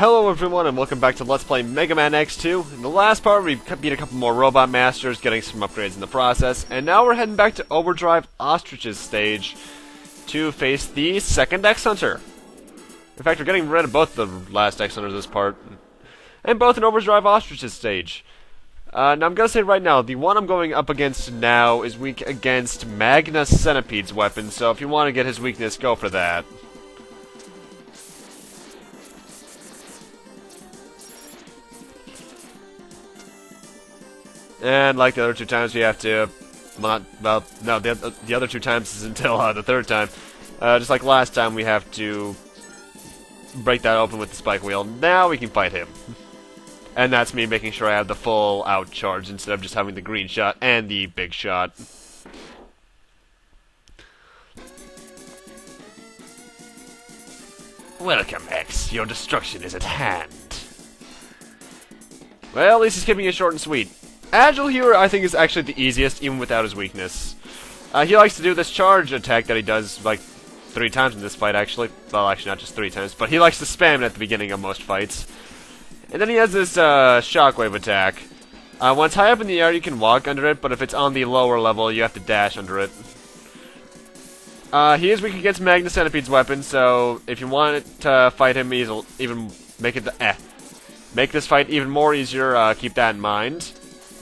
Hello everyone and welcome back to Let's Play Megaman X2. In the last part we beat a couple more robot masters, getting some upgrades in the process, and now we're heading back to Overdrive Ostrich's stage to face the second X-Hunter. In fact, we're getting rid of both the last X-Hunters this part, and both in Overdrive Ostrich's stage. Now I'm gonna say right now, the one I'm going up against now is weak against Magna Centipede's weapon, so if you want to get his weakness, go for that. And like the other two times, we have to, the other two times is until the third time. Just like last time, we have to break that open with the spike wheel. Now we can fight him. And that's me making sure I have the full out charge instead of just having the green shot and the big shot. Welcome, X. Your destruction is at hand. Well, at least he's keeping it short and sweet. Agile here, I think, is actually the easiest, even without his weakness. He likes to do this charge attack that he does, like, 3 times in this fight, actually. Well, actually, not just 3 times, but he likes to spam it at the beginning of most fights. And then he has this, shockwave attack. Once high up in the air, you can walk under it, but if it's on the lower level, you have to dash under it. He is weak against Magna Centipede's weapon, so if you want to fight him, even make this fight even more easier, keep that in mind.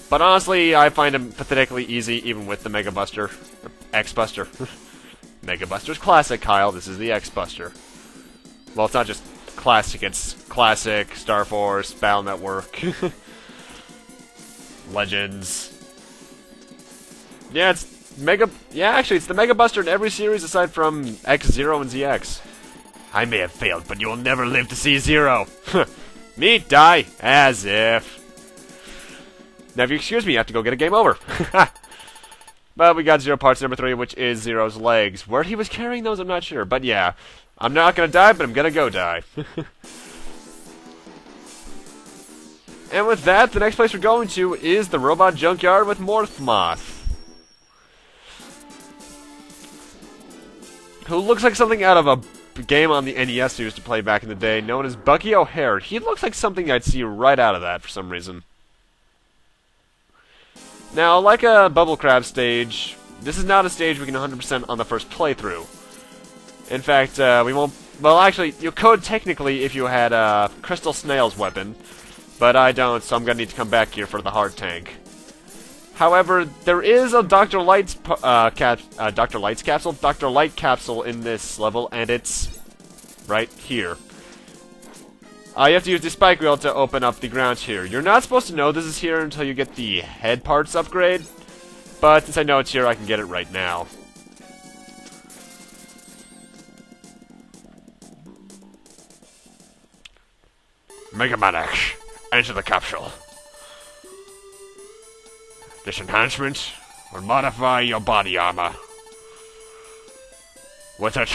But honestly, I find him pathetically easy, even with the Mega Buster. X-Buster. Mega Buster's classic, Kyle. This is the X-Buster. Well, it's not just classic, it's classic, Star Force, Battle Network. Legends. Yeah, actually, it's the Mega Buster in every series aside from X0 and ZX. I may have failed, but you will never live to see Zero. Meet die, as if. Now, if you excuse me, you have to go get a game over. But we got Zero parts number 3, which is Zero's legs. Where he was carrying those, I'm not sure. But yeah, I'm not gonna die, but I'm gonna go die. And with that, the next place we're going to is the robot junkyard with Morph Moth, who looks like something out of a game on the NES we used to play back in the day, known as Bucky O'Hare. He looks like something I'd see right out of that for some reason. Now, like a Bubble Crab stage, this is not a stage we can 100% on the first playthrough. In fact, we won't... Well, actually, you could technically if you had Crystal Snail's weapon, but I don't, so I'm gonna need to come back here for the hard tank. However, there is a Dr. Light capsule in this level, and it's right here. You have to use the spike wheel to open up the ground here. You're not supposed to know this is here until you get the head parts upgrade, but since I know it's here, I can get it right now. Megaman X, enter the capsule. This enhancement will modify your body armor. With it,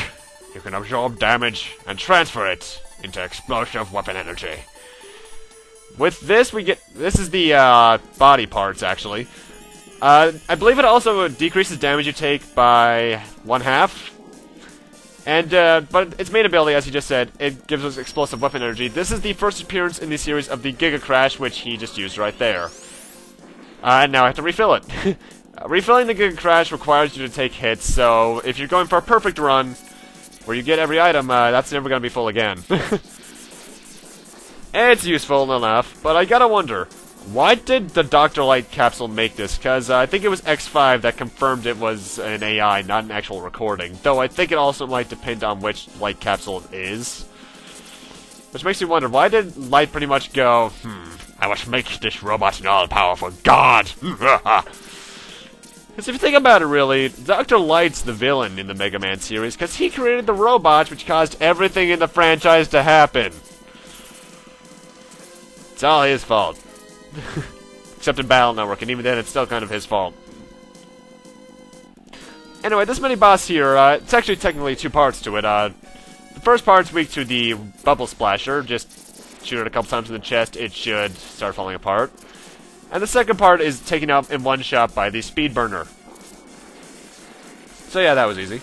you can absorb damage and transfer it into explosive weapon energy. With this, this is the body parts, actually. I believe it also decreases damage you take by 1/2. And, but its main ability, as he just said, it gives us explosive weapon energy. This is the first appearance in the series of the Giga Crash, which he just used right there. And now I have to refill it. Refilling the Giga Crash requires you to take hits, so if you're going for a perfect run, where you get every item, that's never going to be full again. It's useful enough, but I gotta wonder, why did the Dr. Light capsule make this? Because I think it was X5 that confirmed it was an AI, not an actual recording. Though I think it also might depend on which light capsule it is. Which makes me wonder, why did Light pretty much go, I must make this robot an all-powerful god! Because if you think about it, really, Dr. Light's the villain in the Mega Man series, because he created the robots which caused everything in the franchise to happen. It's all his fault. Except in Battle Network, and even then it's still kind of his fault. Anyway, this mini-boss here, it's actually technically 2 parts to it. The first part's weak to the Bubble Splasher. Just shoot it a couple times in the chest, it should start falling apart. And the second part is taken out in one shot by the Speed Burner. So yeah, that was easy.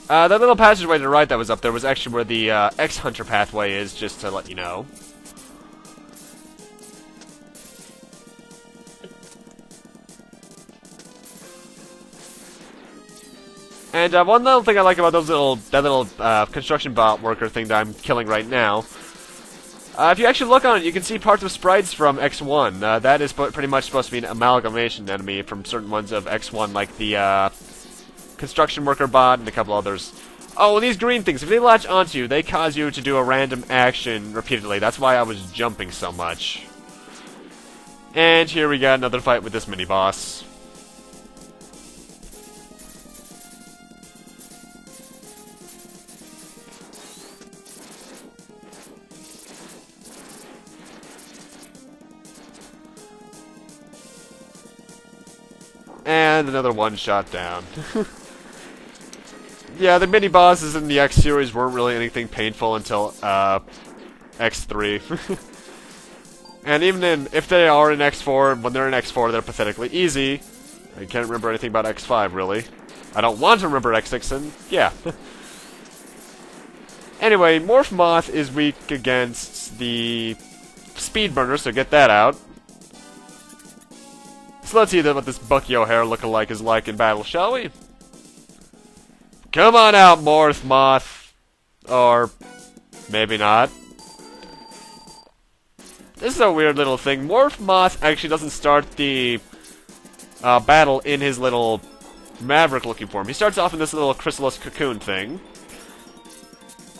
That little passageway to the right that was up there was actually where the X-Hunter pathway is, just to let you know. And one little thing I like about that little construction bot worker thing that I'm killing right now, if you actually look on it, you can see parts of sprites from X1. That is pretty much supposed to be an amalgamation enemy from certain ones of X1, like the construction worker bot and a couple others. Oh, and these green things, if they latch onto you, they cause you to do a random action repeatedly. That's why I was jumping so much. And here we got another fight with this mini-boss. And another one shot down. Yeah, the mini-bosses in the X series weren't really anything painful until X3. And even if they are in X4, when they're in X4, they're pathetically easy. I can't remember anything about X5, really. I don't want to remember X6, and yeah. Anyway, Morph Moth is weak against the Speed Burner, so get that out. So let's see what this Bucky O'Hare lookalike is like in battle, shall we? Come on out, Morph Moth. Or maybe not. This is a weird little thing. Morph Moth actually doesn't start the battle in his little Maverick-looking form. He starts off in this little chrysalis cocoon thing.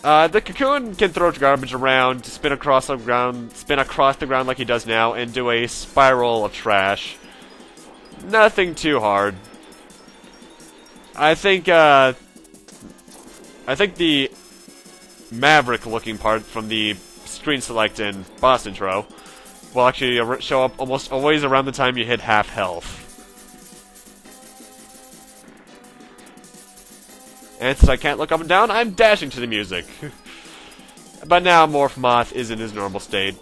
The cocoon can throw garbage around, spin across the ground like he does now, and do a spiral of trash. Nothing too hard. I think the Maverick-looking part from the screen select in boss intro will actually show up almost always around the time you hit half health. And since I can't look up and down, I'm dashing to the music. But now Morph Moth is in his normal state.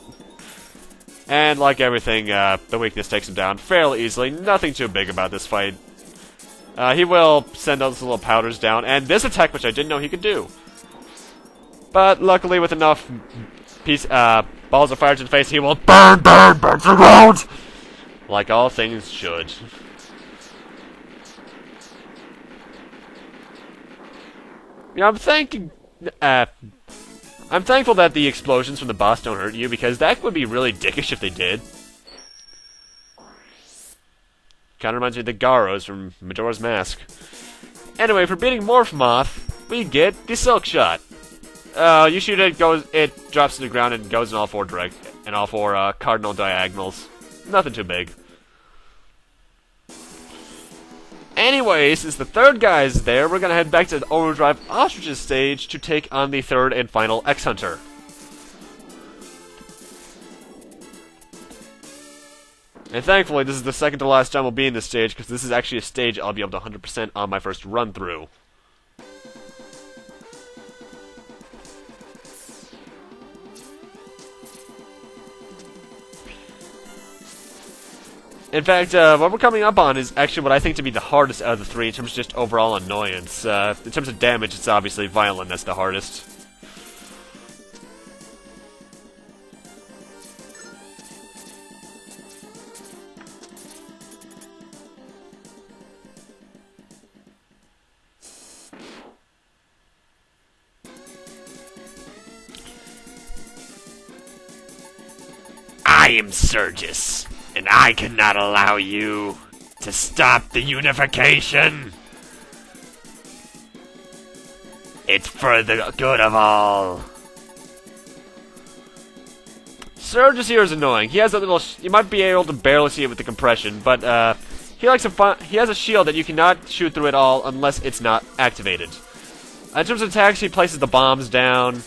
And like everything, the weakness takes him down fairly easily. Nothing too big about this fight. He will send those little powders down, and this attack, which I didn't know he could do. But luckily, with enough balls of fire to the face, he will burn to the ground! Like all things should. Yeah, I'm thankful that the explosions from the boss don't hurt you, because that would be really dickish if they did. Kinda reminds me of the Garos from Majora's Mask. Anyway, for beating Morph Moth, we get the Silk Shot. You shoot it, it drops to the ground and goes in all four cardinal diagonals. Nothing too big. Anyway, since the third guy is there, we're gonna head back to the Overdrive Ostrich's stage to take on the third and final X-Hunter. And thankfully, this is the second to last time I'll be in this stage, because this is actually a stage I'll be able to 100% on my first run-through. In fact, what we're coming up on is actually what I think to be the hardest out of the three in terms of just overall annoyance. In terms of damage, it's obviously Violin that's the hardest. I am Serges, and I cannot allow you to stop the unification. It's for the good of all. Serges here is annoying. He has a little. You might be able to barely see it with the compression, but he has a shield that you cannot shoot through at all unless it's not activated. In terms of attacks, he places the bombs down,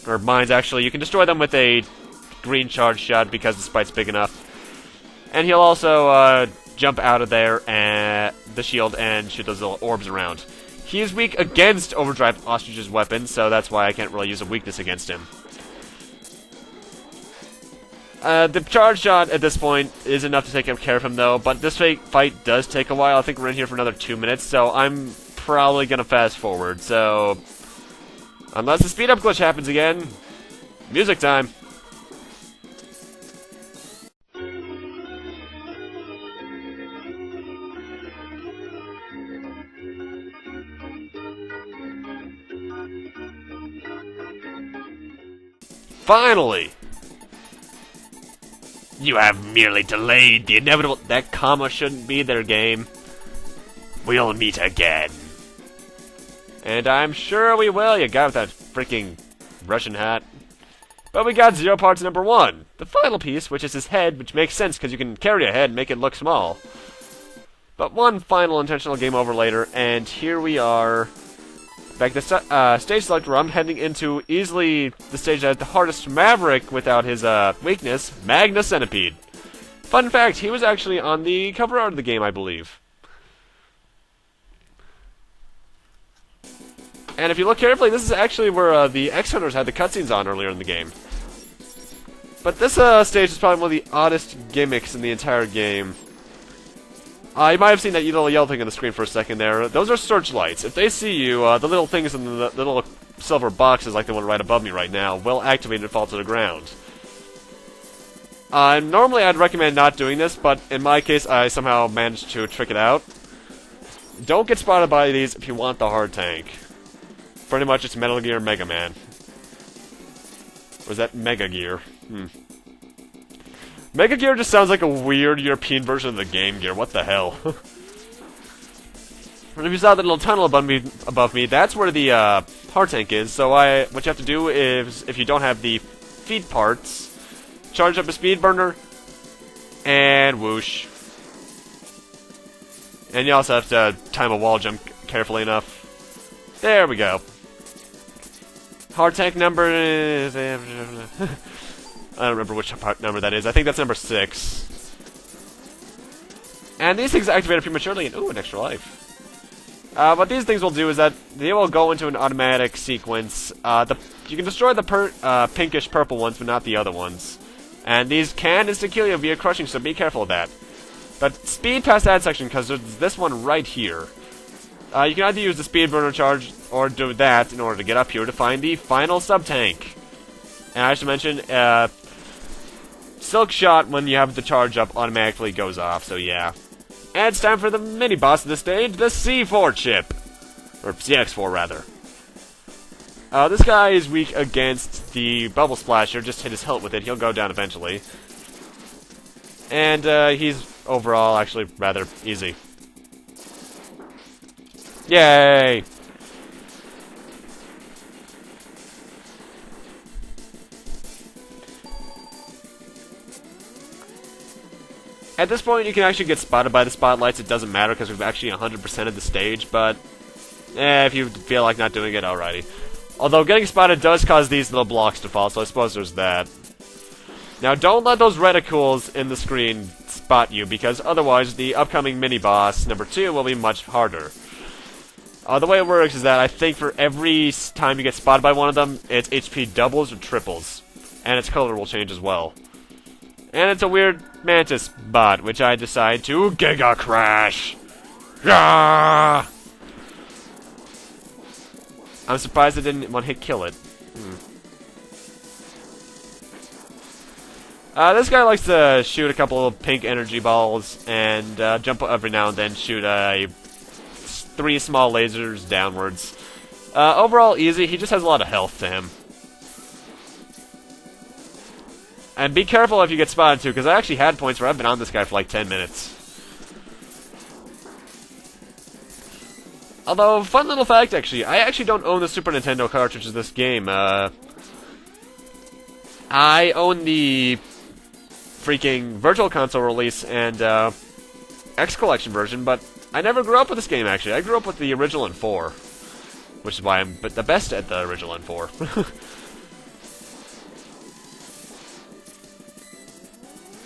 or mines actually. You can destroy them with a green charge shot because the sprite's big enough. And he'll also jump out of there and the shield and shoot those little orbs around. He is weak against Overdrive Ostrich's weapon, so that's why I can't really use a weakness against him. The charge shot at this point is enough to take care of him though, but this fight does take a while. I think we're in here for another 2 minutes, so I'm probably gonna fast forward, so... Unless the speed up glitch happens again, music time. Finally! You have merely delayed the inevitable... That comma shouldn't be there, game. We'll meet again. And I'm sure we will, you guy with that freaking Russian hat. But we got 0 parts number 1. The final piece, which is his head, which makes sense because you can carry a head and make it look small. But one final intentional game over later, and here we are... Back to stage Slug Drum, heading into easily the stage that has the hardest Maverick without his weakness, Magna Centipede. Fun fact, he was actually on the cover art of the game, I believe. And if you look carefully, this is actually where the X-Hunters had the cutscenes on earlier in the game. But this stage is probably one of the oddest gimmicks in the entire game. You might have seen that little yellow thing on the screen for a second there. Those are searchlights. If they see you, the little things in the little silver boxes, like the one right above me right now, will activate and fall to the ground. Normally I'd recommend not doing this, but in my case I somehow managed to trick it out. Don't get spotted by these if you want the hard tank. Pretty much it's Metal Gear Megaman. Or is that Mega Gear? Mega Gear just sounds like a weird European version of the Game Gear. What the hell? And if you saw that little tunnel above me, that's where the hard tank is. So what you have to do is, if you don't have the feed parts, charge up a speed burner, and whoosh. And you also have to time a wall jump carefully enough. There we go. Hard tank number is... I don't remember which part number that is. I think that's number 6. And these things activated prematurely, and ooh, an extra life. What these things will do is that they will go into an automatic sequence. You can destroy the pinkish purple ones, but not the other ones. And these can insta-kill you via crushing, so be careful of that. But speed past that section, because there's this one right here. You can either use the speed burner charge, or do that in order to get up here to find the final sub-tank. And I should mention, Silk Shot, when you have the charge up, automatically goes off, so yeah. And it's time for the mini-boss of the stage, the C4 chip. Or CX4, rather. This guy is weak against the Bubble Splasher. Just hit his hilt with it. He'll go down eventually. And he's overall actually rather easy. Yay! At this point, you can actually get spotted by the spotlights. It doesn't matter because we've actually 100% of the stage, but if you feel like not doing it, alrighty. Although getting spotted does cause these little blocks to fall, so I suppose there's that. Now, don't let those reticules in the screen spot you, because otherwise the upcoming mini-boss, number 2, will be much harder. The way it works is that I think for every time you get spotted by one of them, its HP doubles or triples, and its color will change as well. And it's a weird Mantis bot, which I decide to Giga Crash! Yeah! I'm surprised it didn't one-hit kill it. This guy likes to shoot a couple of pink energy balls and jump every now and then, shoot 3 small lasers downwards. Overall easy, he just has a lot of health to him. And be careful if you get spotted too, because I actually had points where I've been on this guy for like 10 minutes. Although, fun little fact actually, I actually don't own the Super Nintendo cartridge of this game. I own the freaking Virtual Console release and X Collection version, but I never grew up with this game actually. I grew up with the original in 4, which is why I'm the best at the original in 4.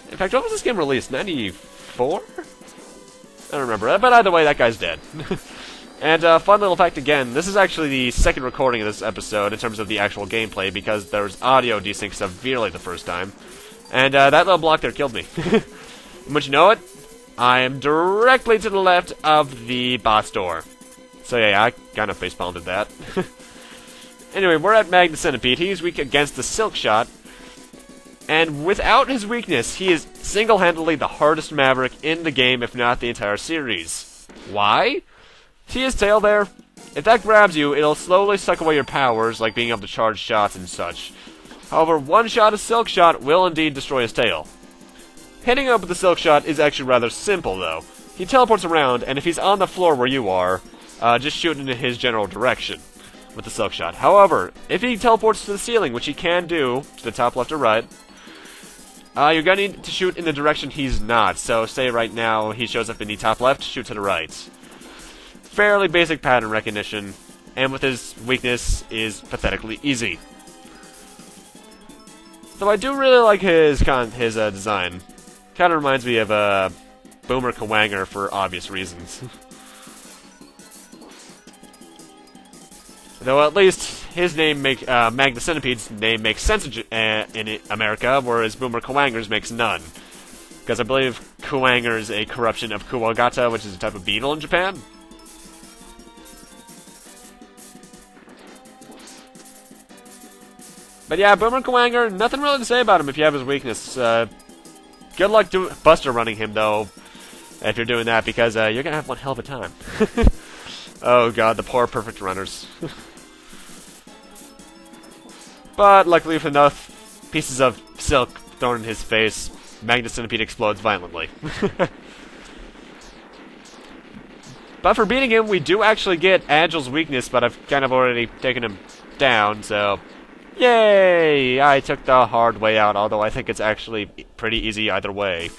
In fact, when was this game released? 94? I don't remember. But either way, that guy's dead. And fun little fact again, this is actually the second recording of this episode in terms of the actual gameplay, because there's audio desync severely the first time. And that little block there killed me. But you know what? I am directly to the left of the boss door. So yeah, I kind of facepalmed at that. Anyway, we're at Magna Centipede. He's weak against the Silk Shot. And without his weakness, he is single-handedly the hardest Maverick in the game, if not the entire series. Why? See his tail there? If that grabs you, it'll slowly suck away your powers, like being able to charge shots and such. However, one shot of Silk Shot will indeed destroy his tail. Hitting up with the Silk Shot is actually rather simple, though. He teleports around, and if he's on the floor where you are, just shoot in his general direction with the Silk Shot. However, if he teleports to the ceiling, which he can do, to the top, left, or right, you're going to need to shoot in the direction he's not. So, say right now he shows up in the top left, shoot to the right. Fairly basic pattern recognition, and with his weakness is pathetically easy. Though I do really like his design. Kind of reminds me of Boomer Kawanger for obvious reasons. Though at least his name Magna Centipede's name makes sense in America, whereas Boomer Kawanger's makes none. Because I believe Kawanger is a corruption of Kuwagata, which is a type of beetle in Japan. But yeah, Boomer Kawanger, nothing really to say about him if you have his weakness. Good luck Buster running him, though, if you're doing that, because you're going to have one hell of a time. Oh god, the poor perfect runners. But luckily, with enough pieces of silk thrown in his face, Magna Centipede explodes violently. But for beating him, we do actually get Agile's weakness, but I've kind of already taken him down, so... Yay! I took the hard way out, although I think it's actually pretty easy either way.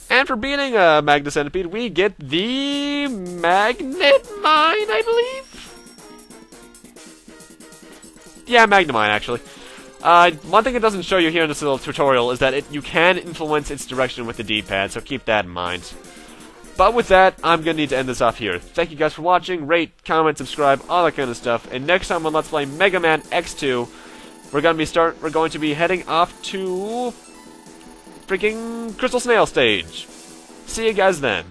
And for beating Magna Centipede, we get the Magnet Mine, I believe? Yeah, Magna Mine, actually. One thing it doesn't show you here in this little tutorial is that you can influence its direction with the D-pad, so keep that in mind. But with that, I'm going to need to end this off here. Thank you guys for watching. Rate, comment, subscribe, all that kind of stuff. And next time on Let's Play Megaman X2, we're going to be heading off to freaking Crystal Snail stage. See you guys then.